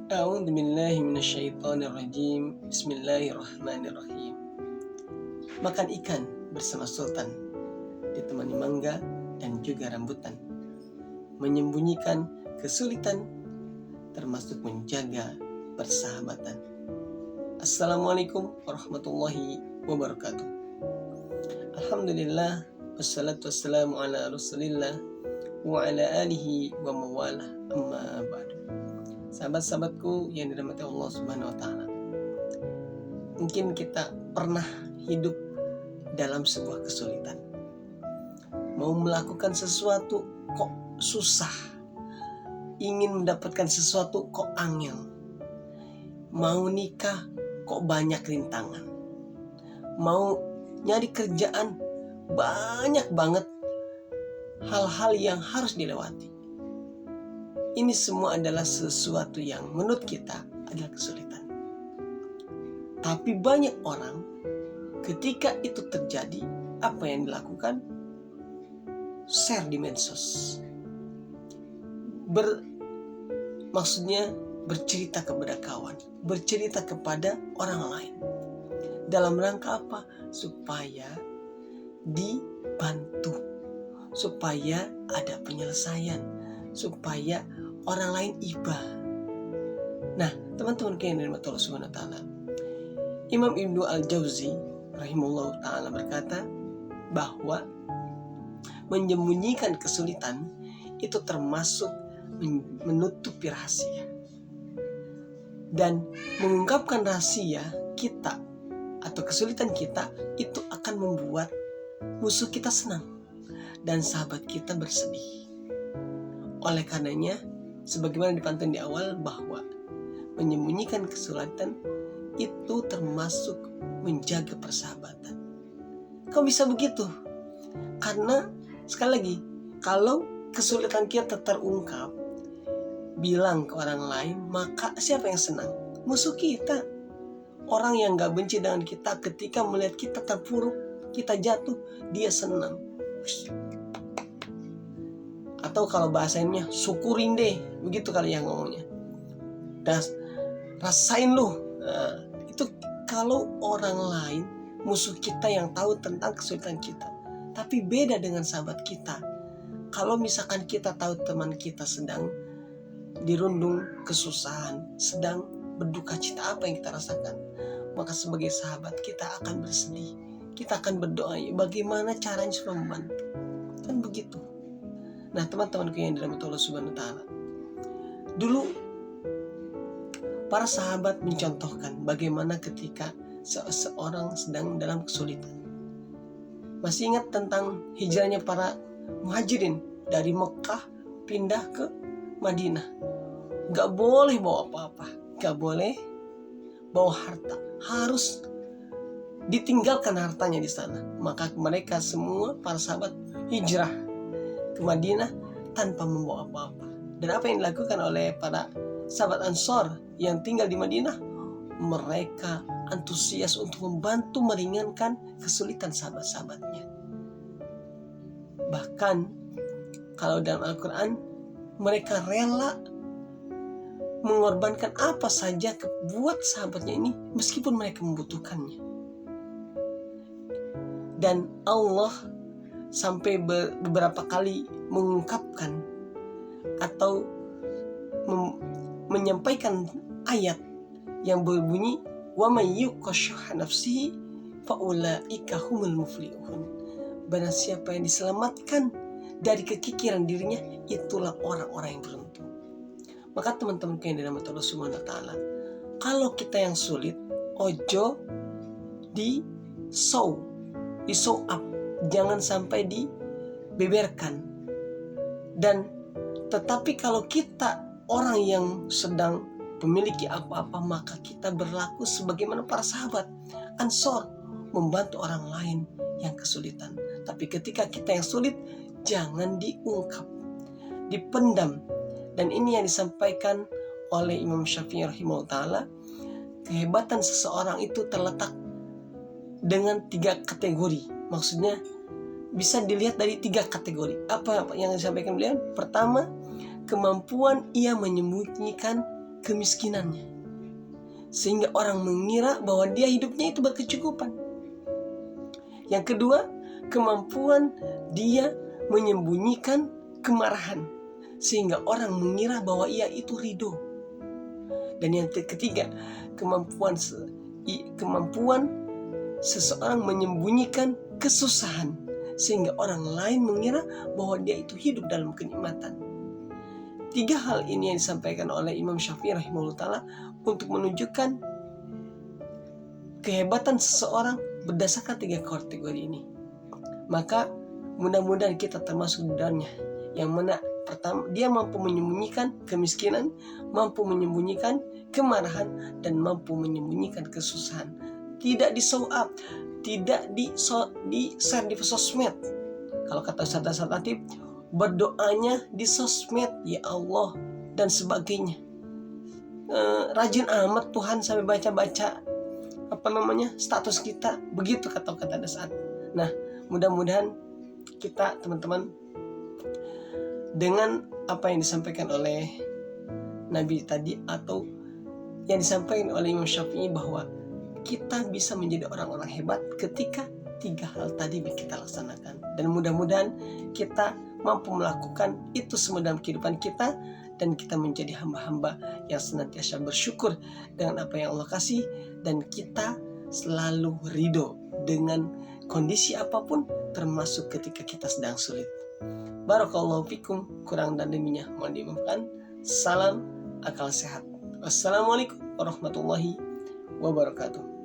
A'udzu billahi minasyaitonir rajim. Bismillahirrahmanirrahim. Makan ikan bersama Sultan, ditemani mangga dan juga rambutan. Menyembunyikan kesulitan, termasuk menjaga persahabatan. Assalamualaikum warahmatullahi wabarakatuh. Alhamdulillah, wassalatu wassalamu ala rasulillah wa ala alihi wa mawalah, amma ba'du. Sahabat-sahabatku yang dirahmati Allah Subhanahu wa Ta'ala, mungkin kita pernah hidup dalam sebuah kesulitan. Mau melakukan sesuatu kok susah, ingin mendapatkan sesuatu kok angel, mau nikah kok banyak rintangan, mau nyari kerjaan banyak banget hal-hal yang harus dilewati. Ini semua adalah sesuatu yang menurut kita adalah kesulitan. Tapi banyak orang ketika itu terjadi, apa yang dilakukan? Share di medsos. Maksudnya bercerita kepada kawan, bercerita kepada orang lain. Dalam rangka apa? Supaya dibantu, supaya ada penyelesaian, supaya orang lain iba. Nah, teman-teman yang dirahmati Allah Subhanahu wa Ta'ala, Imam Ibnu Al-Jauzi rahimahullah ta'ala berkata bahwa menyembunyikan kesulitan itu termasuk menutupi rahasia, dan mengungkapkan rahasia kita atau kesulitan kita itu akan membuat musuh kita senang dan sahabat kita bersedih. Oleh karenanya, sebagaimana dipantun di awal, bahwa menyembunyikan kesulitan itu termasuk menjaga persahabatan. Kok bisa begitu? Karena sekali lagi, kalau kesulitan kita terungkap, bilang ke orang lain, maka siapa yang senang? Musuh kita. Orang yang gak benci dengan kita, ketika melihat kita terpuruk, kita jatuh, dia senang. Atau kalau bahasanya, syukurin deh, begitu kali yang ngomongnya. Dan rasain loh. Nah, itu kalau orang lain, musuh kita yang tahu tentang kesulitan kita. Tapi beda dengan sahabat kita. Kalau misalkan kita tahu teman kita sedang dirundung kesusahan, sedang berduka cita, apa yang kita rasakan, maka sebagai sahabat kita akan bersedih. Kita akan berdoa, bagaimana caranya supaya membantu. Kan begitu. Nah, teman-temanku yang dirahmati Allah Subhanahu wa Ta'ala, dulu para sahabat mencontohkan bagaimana ketika seseorang sedang dalam kesulitan. Masih ingat tentang hijrahnya para muhajirin dari Mekah pindah ke Madinah? Gak boleh bawa apa-apa, gak boleh bawa harta, harus ditinggalkan hartanya di sana. Maka mereka semua para sahabat hijrah ke Madinah tanpa membawa apa-apa. Dan apa yang dilakukan oleh para sahabat Ansor yang tinggal di Madinah? Mereka antusias untuk membantu meringankan kesulitan sahabat-sahabatnya. Bahkan kalau dalam Al-Quran, mereka rela mengorbankan apa saja buat sahabatnya ini, meskipun mereka membutuhkannya. Dan Allah sampai beberapa kali mengungkapkan atau menyampaikan ayat yang berbunyi, wa may yuqashuha nafsihi faulaika humul muflihun. Barang siapa yang diselamatkan dari kekikiran dirinya, itulah orang-orang yang beruntung. Maka teman-teman yang dirahmati Allah Subhanahu wa Ta'ala, kalau kita yang sulit, ojo di show up, jangan sampai dibeberkan. Dan tetapi kalau kita orang yang sedang memiliki apa-apa, maka kita berlaku sebagaimana para sahabat Ansor, membantu orang lain yang kesulitan. Tapi ketika kita yang sulit, jangan diungkap, dipendam. Dan ini yang disampaikan oleh Imam Syafi'i rahimahullah ta'ala, kehebatan seseorang itu terletak dengan 3 kategori. Maksudnya bisa dilihat dari 3 kategori. Apa yang disampaikan beliau? Pertama, kemampuan ia menyembunyikan kemiskinannya, sehingga orang mengira bahwa dia hidupnya itu berkecukupan. Yang kedua, kemampuan dia menyembunyikan kemarahan, sehingga orang mengira bahwa ia itu ridho. Dan yang ketiga, kemampuan seseorang menyembunyikan kesusahan, sehingga orang lain mengira bahwa dia itu hidup dalam kenikmatan. 3 hal ini yang disampaikan oleh Imam Syafi'i rahimahullah ta'ala untuk menunjukkan kehebatan seseorang berdasarkan 3 kategori ini. Maka mudah-mudahan kita termasuk di dalamnya, yang mana pertama, dia mampu menyembunyikan kemiskinan, mampu menyembunyikan kemarahan, dan mampu menyembunyikan kesusahan. Tidak di show up, tidak di share di sosmed. Kalau kata Ustaz Latif, berdoanya di sosmed, ya Allah dan sebagainya. Rajin amat Tuhan sampai baca-baca status kita, begitu kata Dasat. Nah, mudah-mudahan kita teman-teman, dengan apa yang disampaikan oleh Nabi tadi atau yang disampaikan oleh Imam Syafi'i, bahwa kita bisa menjadi orang-orang hebat ketika 3 hal tadi kita laksanakan. Dan mudah-mudahan kita mampu melakukan itu semua dalam kehidupan kita, dan kita menjadi hamba-hamba yang senantiasa bersyukur dengan apa yang Allah kasih, dan kita selalu ridho dengan kondisi apapun, termasuk ketika kita sedang sulit. Barakallahu fikum, kurang dan lebihnya mohon dimaafkan. Salam akal sehat. Wassalamualaikum warahmatullahi wabarakatuh.